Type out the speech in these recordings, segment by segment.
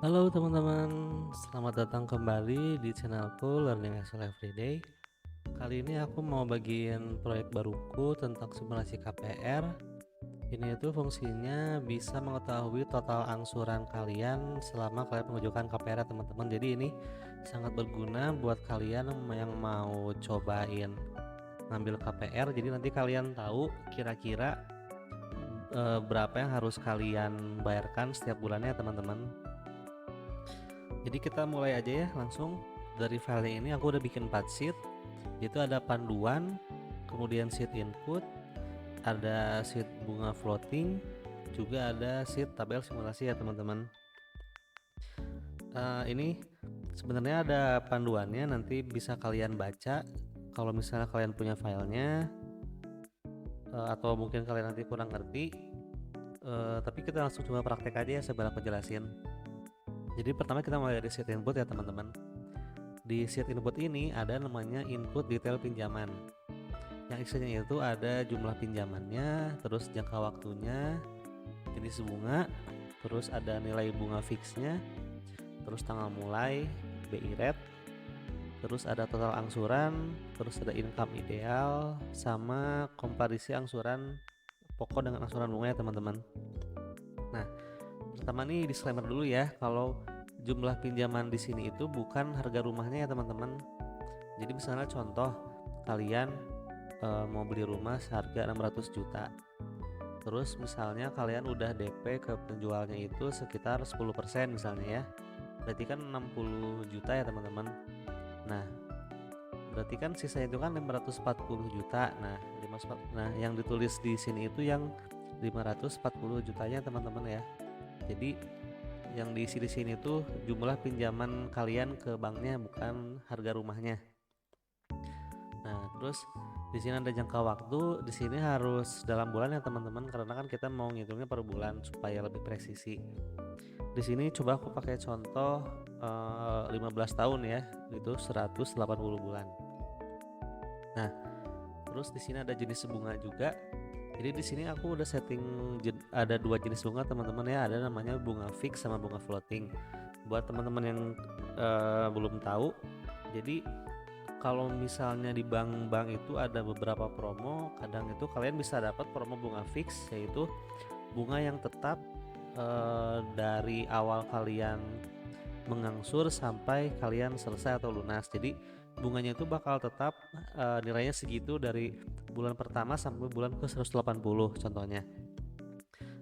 Halo teman-teman, selamat datang kembali di channelku Learning Excel Everyday. Kali ini aku mau bagiin proyek baruku tentang simulasi KPR. Ini itu fungsinya bisa mengetahui total angsuran kalian selama kalian mengajukan KPR ya teman-teman. Jadi ini sangat berguna buat kalian yang mau cobain ngambil KPR. Jadi nanti kalian tahu kira-kira berapa yang harus kalian bayarkan setiap bulannya teman-teman. Jadi kita mulai aja ya langsung. Dari file ini aku udah bikin 4 sheet. Itu ada panduan, kemudian sheet input, ada sheet bunga floating, juga ada sheet tabel simulasi ya teman-teman. Ini sebenarnya ada panduannya, nanti bisa kalian baca kalau misalnya kalian punya filenya, atau mungkin kalian nanti kurang ngerti. Tapi kita langsung coba praktek aja ya sebelum aku jelasin. Jadi pertama kita mulai dari sheet input ya teman-teman. Di sheet input ini ada namanya input detail pinjaman. Yang isinya itu ada jumlah pinjamannya, terus jangka waktunya, jenis bunga, terus ada nilai bunga fixnya, terus tanggal mulai, BI rate, terus ada total angsuran, terus ada income ideal, sama komparisi angsuran pokok dengan angsuran bunga ya teman-teman. Nah, pertama nih disclaimer dulu ya, kalau jumlah pinjaman di sini itu bukan harga rumahnya ya teman-teman. Jadi misalnya contoh kalian mau beli rumah seharga 600 juta. Terus misalnya kalian udah DP ke penjualnya itu sekitar 10% misalnya ya. Berarti kan 60 juta ya teman-teman. Nah, berarti kan sisa itu kan 540 juta. Nah, yang ditulis di sini itu yang 540 jutanya teman-teman ya. Jadi yang diisi di sini tuh jumlah pinjaman kalian ke banknya, bukan harga rumahnya. Nah, terus di sini ada jangka waktu. Di sini harus dalam bulan ya teman-teman, karena kan kita mau ngitungnya per bulan supaya lebih presisi. Di sini coba aku pakai contoh 15 tahun ya, itu 180 bulan. Nah, terus di sini ada jenis bunga juga. Jadi di sini aku udah setting ada dua jenis bunga teman-teman ya, ada namanya bunga fix sama bunga floating. Buat teman-teman yang belum tahu, jadi kalau misalnya di bank-bank itu ada beberapa promo, kadang itu kalian bisa dapat promo bunga fix, yaitu bunga yang tetap dari awal kalian mengangsur sampai kalian selesai atau lunas. Jadi bunganya itu bakal tetap nilainya segitu dari bulan pertama sampai bulan ke 180 contohnya.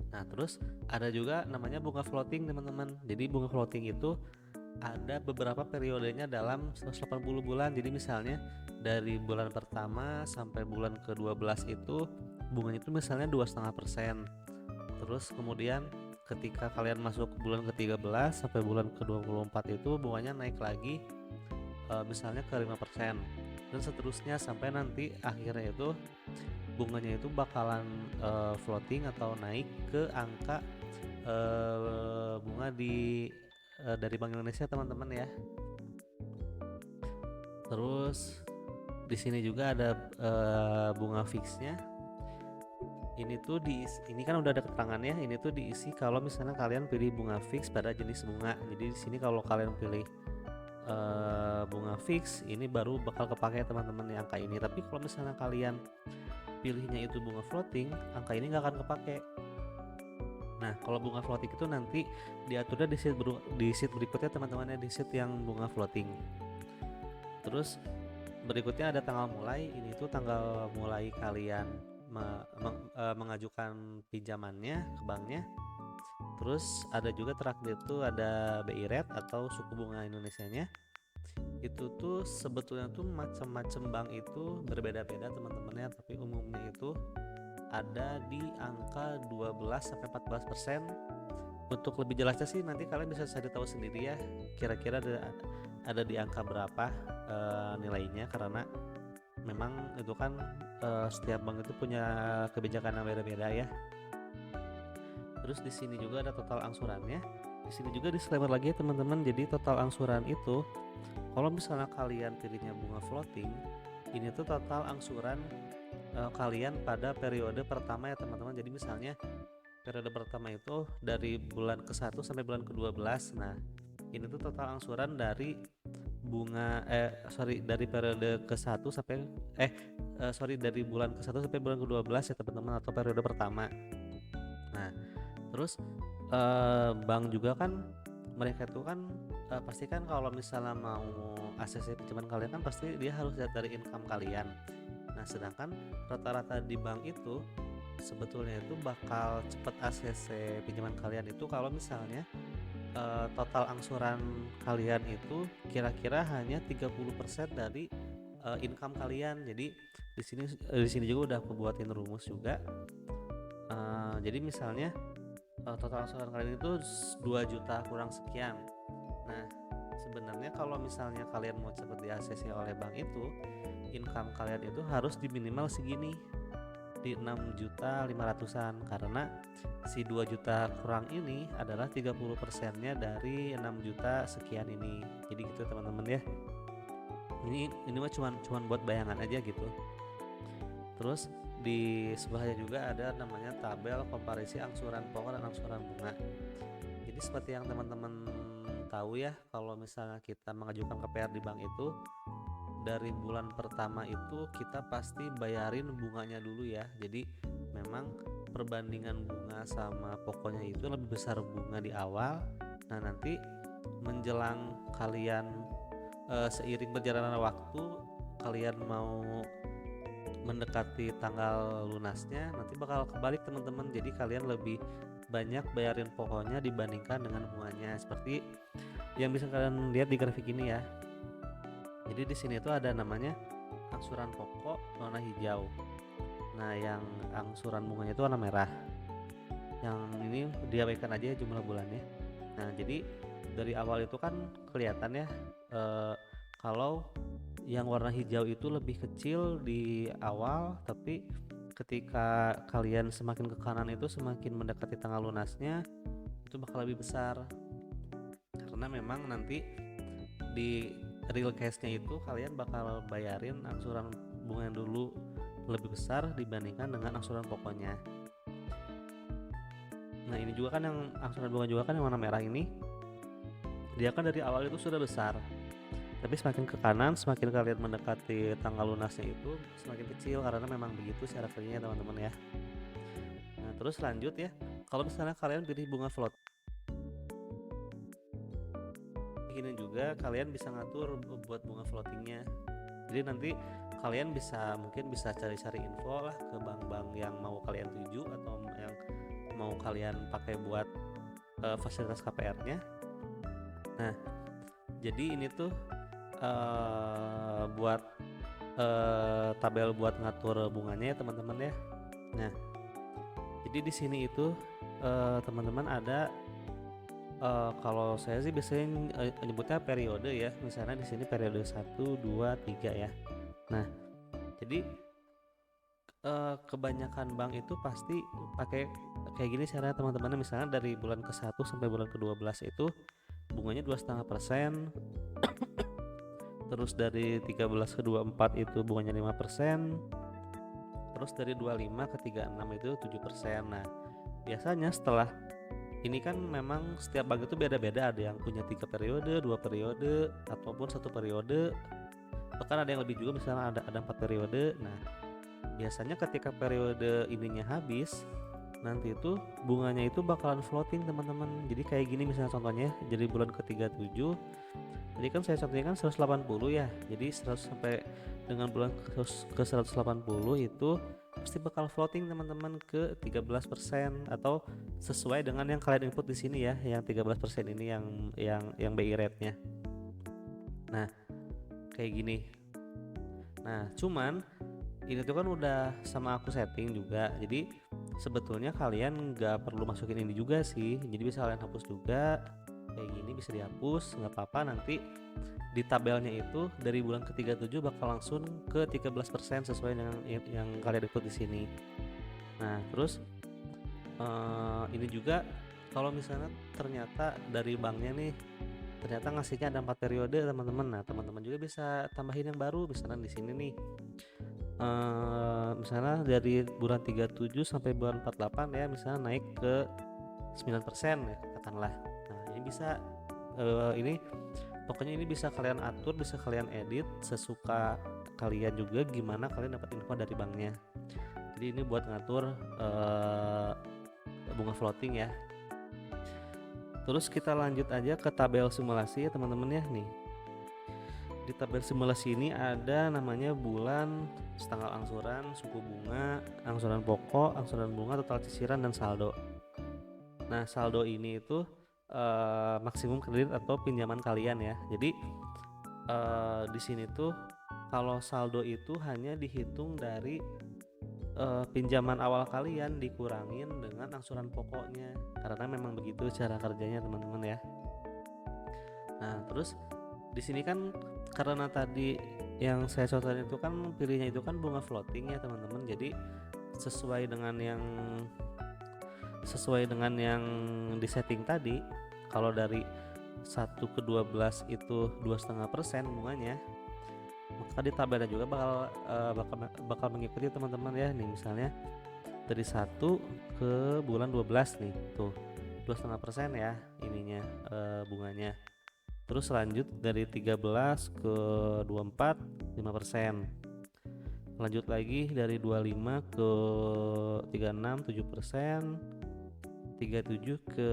Nah, terus ada juga namanya bunga floating teman-teman. Jadi bunga floating itu ada beberapa periodenya dalam 180 bulan. Jadi misalnya dari bulan pertama sampai bulan ke-12 itu bunganya itu misalnya 2,5%. Terus kemudian ketika kalian masuk bulan ke-13 sampai bulan ke-24 itu bunganya naik lagi, misalnya ke 5%, dan seterusnya sampai nanti akhirnya itu bunganya itu bakalan floating atau naik ke angka bunga dari Bank Indonesia teman-teman ya. Terus di sini juga ada bunga fixnya. Ini kan udah ada keterangannya. Ini tuh diisi kalau misalnya kalian pilih bunga fix pada jenis bunga. Jadi di sini kalau kalian pilih bunga fix, ini baru bakal kepake teman-teman yang angka ini. Tapi kalau misalnya kalian pilihnya itu bunga floating, angka ini nggak akan kepake. Nah, kalau bunga floating itu nanti diaturnya di sheet berikutnya teman-teman ya, di sheet yang bunga floating. Terus berikutnya ada tanggal mulai. Ini tuh tanggal mulai kalian mengajukan pinjamannya ke banknya. Terus ada juga terakhir itu ada BI rate atau suku bunga Indonesianya. Itu tuh sebetulnya tuh macam-macam bank itu berbeda-beda teman-teman ya, tapi umumnya itu ada di angka 12 sampai 14%. Untuk lebih jelasnya sih nanti kalian bisa cari tahu sendiri ya, kira-kira ada di angka berapa nilainya, karena memang itu kan setiap bank itu punya kebijakan yang beda-beda ya. Terus di sini juga ada total angsurannya. Di sini juga disclaimer lagi ya teman-teman. Jadi total angsuran itu kalau misalnya kalian pilihnya bunga floating, ini tuh total angsuran kalian pada periode pertama ya teman-teman. Jadi misalnya periode pertama itu dari bulan ke-1 sampai bulan ke-12. Nah, ini tuh total angsuran dari dari periode ke-1 sampai dari bulan ke-1 sampai bulan ke-12 ya teman-teman, atau periode pertama. Nah, terus bank juga kan mereka tuh kan pasti kan kalau misalnya mau ACC pinjaman kalian kan pasti dia harus lihat dari income kalian. Nah, sedangkan rata-rata di bank itu sebetulnya itu bakal cepet ACC pinjaman kalian itu kalau misalnya total angsuran kalian itu kira-kira hanya 30% dari income kalian. Jadi di sini juga udah aku buatin rumus juga. Jadi misalnya total angsuran kalian itu 2 juta kurang sekian. Nah, sebenarnya kalau misalnya kalian mau cepet di ACC oleh bank itu, income kalian itu harus di minimal segini, di 6.500.000-an, karena si 2 juta kurang ini adalah 30%-nya dari 6 juta sekian ini. Jadi gitu teman-teman ya. Ini mah cuman buat bayangan aja gitu. Terus di sebelahnya juga ada namanya tabel komparisi angsuran pokok dan angsuran bunga. Jadi seperti yang teman-teman tahu ya, kalau misalnya kita mengajukan KPR di bank itu, dari bulan pertama itu kita pasti bayarin bunganya dulu ya. Jadi memang perbandingan bunga sama pokoknya itu lebih besar bunga di awal. Nah, nanti menjelang kalian seiring berjalannya waktu kalian mau mendekati tanggal lunasnya, nanti bakal kebalik teman-teman. Jadi kalian lebih banyak bayarin pokoknya dibandingkan dengan bunganya, seperti yang bisa kalian lihat di grafik ini ya. Jadi di sini tuh ada namanya angsuran pokok warna hijau. Nah, yang angsuran bunganya itu warna merah. Yang ini diabaikan aja jumlah bulannya. Nah, jadi dari awal itu kan kelihatan ya kalau yang warna hijau itu lebih kecil di awal, tapi ketika kalian semakin ke kanan itu semakin mendekati tanggal lunasnya itu bakal lebih besar. Karena memang nanti di real case-nya itu kalian bakal bayarin angsuran bunga yang dulu lebih besar dibandingkan dengan angsuran pokoknya. Nah, ini juga kan yang angsuran bunga juga kan yang warna merah ini, dia kan dari awal itu sudah besar, tapi semakin ke kanan semakin kalian mendekati tanggal lunasnya itu semakin kecil, karena memang begitu cara kerjanya teman-teman ya. Nah, terus lanjut ya, kalau misalnya kalian pilih bunga float, ini juga kalian bisa ngatur buat bunga floatingnya. Jadi nanti kalian mungkin bisa cari-cari info lah ke bank-bank yang mau kalian tuju atau yang mau kalian pakai buat fasilitas KPR-nya. Nah, jadi ini tuh buat tabel buat ngatur bunganya ya teman-teman ya. Nah, jadi di sini itu teman-teman ada kalau saya sih biasanya nyebutnya periode ya. Misalnya di sini periode 1, 2, 3 ya. Nah, jadi kebanyakan bank itu pasti pakai kayak gini caranya teman-teman. Misalnya dari bulan ke-1 sampai bulan ke-12 itu bunganya 2,5%. Terus dari 13 ke 24 itu bunganya 5%. Terus dari 25 ke 36 itu 7%. Nah, biasanya setelah ini kan memang setiap bank itu beda-beda, ada yang punya 3 periode, 2 periode, ataupun 1 periode, bahkan ada yang lebih juga, misalnya ada 4 periode. Nah, biasanya ketika periode ininya habis, nanti itu bunganya itu bakalan floating teman-teman. Jadi kayak gini misalnya contohnya, jadi bulan ke-37 tadi kan saya contohnya kan 180 ya, jadi 100 sampai dengan bulan ke 180 itu pasti bakal floating teman-teman ke 13%, atau sesuai dengan yang kalian input di sini ya, yang 13% ini yang BI rate-nya. Nah, kayak gini. Nah, cuman ini tuh kan udah sama aku setting juga, jadi sebetulnya kalian nggak perlu masukin ini juga sih, jadi bisa kalian hapus juga. Kayak gini bisa dihapus, nggak apa-apa. Nanti di tabelnya itu dari bulan ke-37 bakal langsung ke 13% sesuai dengan yang kalian ikut di sini. Nah, terus ini juga kalau misalnya ternyata dari banknya nih ternyata ngasihnya ada 4 periode teman-teman. Nah, teman-teman juga bisa tambahin yang baru, misalnya di sini nih misalnya dari bulan 37 sampai bulan 48 ya, misalnya naik ke 9% ya katakanlah. Nah ini bisa ini pokoknya ini bisa kalian atur, bisa kalian edit sesuka kalian juga, gimana kalian dapat info dari banknya. Jadi ini buat ngatur bunga floating ya. Terus kita lanjut aja ke tabel simulasi ya teman-teman ya. Nih di tabel simulasi ini ada namanya bulan, tanggal angsuran, suku bunga, angsuran pokok, angsuran bunga, total cicilan, dan saldo. Nah saldo ini itu maksimum kredit atau pinjaman kalian ya. Jadi di sini tuh kalau saldo itu hanya dihitung dari pinjaman awal kalian dikurangin dengan angsuran pokoknya, karena memang begitu cara kerjanya teman-teman ya. Nah terus di sini kan karena tadi yang saya contohin itu kan pilihnya itu kan bunga floating ya teman-teman, jadi sesuai dengan yang disetting tadi. Kalau dari 1 ke 12 itu 2,5% bunganya, maka di tabelnya juga bakal mengikuti teman-teman ya. Nih misalnya dari 1 ke bulan 12 nih tuh 2,5% ya ininya bunganya. Terus lanjut dari 13 ke 24 5%. Lanjut lagi dari 25 ke 36 7%, 37 ke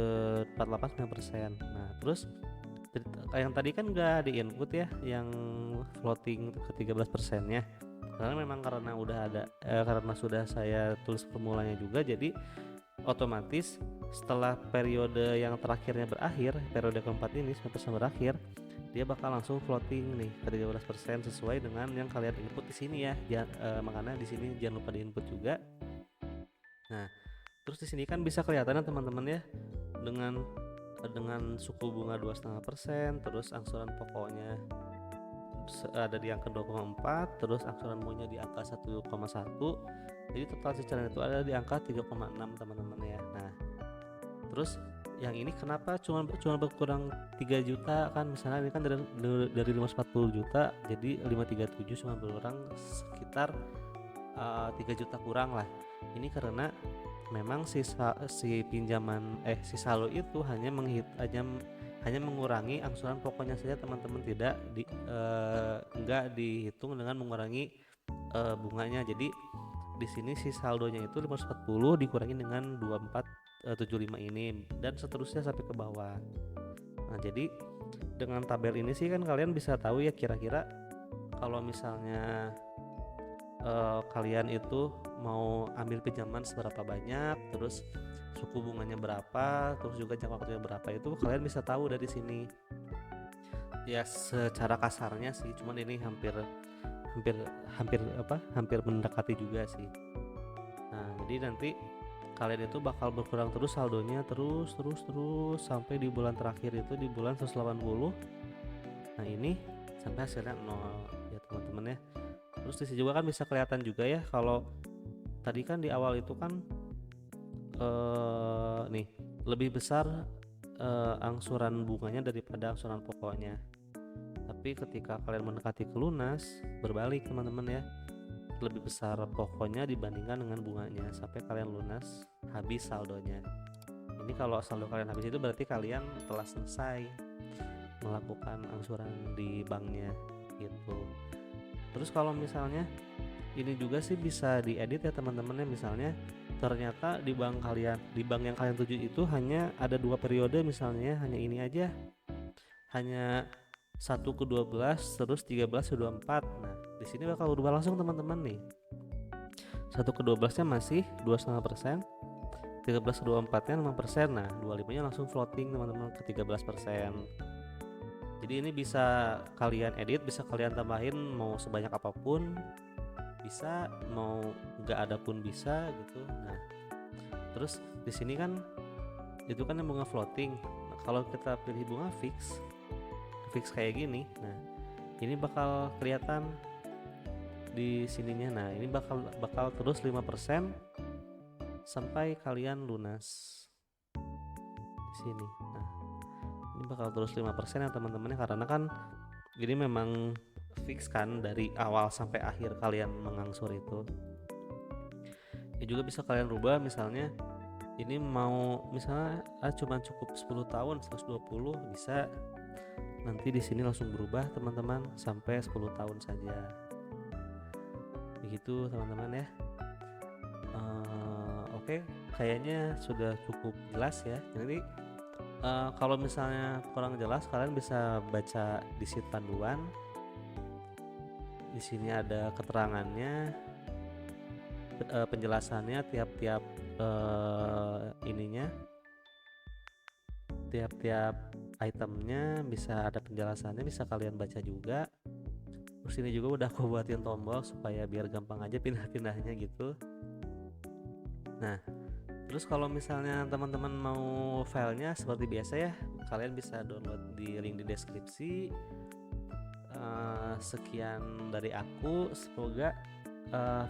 48 9%. Nah terus yang tadi kan nggak di input ya yang floating ke 13% nya, karena memang karena udah ada karena sudah saya tulis formulanya juga, jadi otomatis setelah periode yang terakhirnya berakhir, periode keempat ini sampai berakhir, dia bakal langsung floating nih ke 13% sesuai dengan yang kalian input di sini ya. Makanya di sini jangan lupa diinput juga. Nah terus di sini kan bisa kelihatan teman-teman ya, dengan suku bunga 2,5%, terus angsuran pokoknya ada di angka 2,4, terus angsuran bunganya di angka 1,1, jadi total cicilan itu ada di angka 3,6 teman-teman ya. Nah terus yang ini kenapa cuma berkurang 3 juta kan, misalnya ini kan dari 540 juta jadi 537, cuma berkurang sekitar 3 juta kurang lah. Ini karena memang si pinjaman si saldo itu hanya mengurangi angsuran pokoknya saja teman-teman, tidak enggak dihitung dengan mengurangi bunganya. Jadi di sini si saldonya itu 540 dikurangi dengan 2475 ini, dan seterusnya sampai ke bawah. Nah jadi dengan tabel ini sih kan kalian bisa tahu ya kira-kira kalau misalnya kalian itu mau ambil pinjaman seberapa banyak, terus suku bunganya berapa, terus juga jangka waktunya berapa, itu kalian bisa tahu dari sini ya secara kasarnya sih. Cuman ini hampir mendekati juga sih. Nah jadi nanti kalian itu bakal berkurang terus saldonya, terus sampai di bulan terakhir itu di bulan 180. Nah ini sampai hasilnya 0 ya teman-teman ya. Terus di sini juga kan bisa kelihatan juga ya, kalau tadi kan di awal itu kan nih lebih besar angsuran bunganya daripada angsuran pokoknya, tapi ketika kalian mendekati ke lunas berbalik teman-teman ya, lebih besar pokoknya dibandingkan dengan bunganya sampai kalian lunas habis saldonya. Ini kalau saldo kalian habis itu berarti kalian telah selesai melakukan angsuran di banknya gitu. Terus kalau misalnya ini juga sih bisa diedit ya teman-teman ya, misalnya ternyata di bank yang kalian tuju itu hanya ada 2 periode, misalnya hanya ini aja, hanya 1 ke 12 terus 13 ke 24. Nah di sini bakal berubah langsung teman-teman nih. 1 ke 12 nya masih 2,5%, 13 ke 24 nya 5%. Nah 25 nya langsung floating teman-teman ke 13%. Jadi ini bisa kalian edit, bisa kalian tambahin mau sebanyak apapun bisa, mau nggak ada pun bisa gitu. Nah terus di sini kan itu kan yang bunga floating. Nah, kalau kita pilih bunga fix kayak gini, nah ini bakal kelihatan di sininya. Nah ini bakal terus 5% sampai kalian lunas di sini. Nah ini bakal terus 5% ya teman-teman, karena kan ini memang fix kan dari awal sampai akhir kalian mengangsur itu. Ya juga bisa kalian rubah, misalnya ini mau misalnya cuma cukup 10 tahun 120, bisa nanti di sini langsung berubah teman-teman sampai 10 tahun saja. Begitu teman-teman ya. Oke, kayaknya sudah cukup jelas ya. Jadi kalau misalnya kurang jelas, kalian bisa baca di sheet panduan. Di sini ada keterangannya, penjelasannya, tiap-tiap tiap-tiap itemnya bisa ada penjelasannya, bisa kalian baca juga. Terus ini juga udah aku buatin tombol supaya biar gampang aja pindah-pindahnya gitu. Nah, terus kalau misalnya teman-teman mau filenya seperti biasa ya, kalian bisa download di link di deskripsi. Sekian dari aku, semoga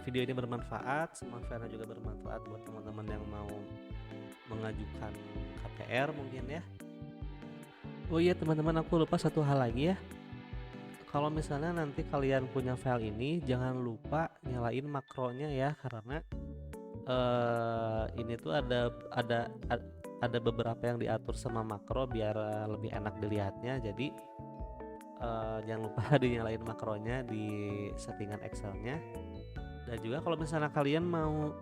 video ini bermanfaat, semoga filenya juga bermanfaat buat teman-teman yang mau mengajukan KPR mungkin ya. Oh iya teman-teman, aku lupa satu hal lagi ya. Kalau misalnya nanti kalian punya file ini, jangan lupa nyalain makronya ya, karena ini tuh ada beberapa yang diatur sama makro biar lebih enak dilihatnya. Jadi jangan lupa dinyalain makronya di settingan Excelnya. Dan juga kalau misalnya kalian mau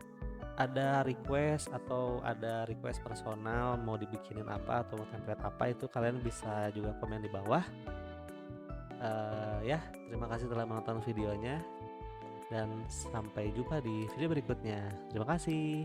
ada request atau ada request personal, mau dibikinin apa atau mau template apa, itu kalian bisa juga komen di bawah. Ya, terima kasih telah menonton videonya dan sampai jumpa di video berikutnya. Terima kasih.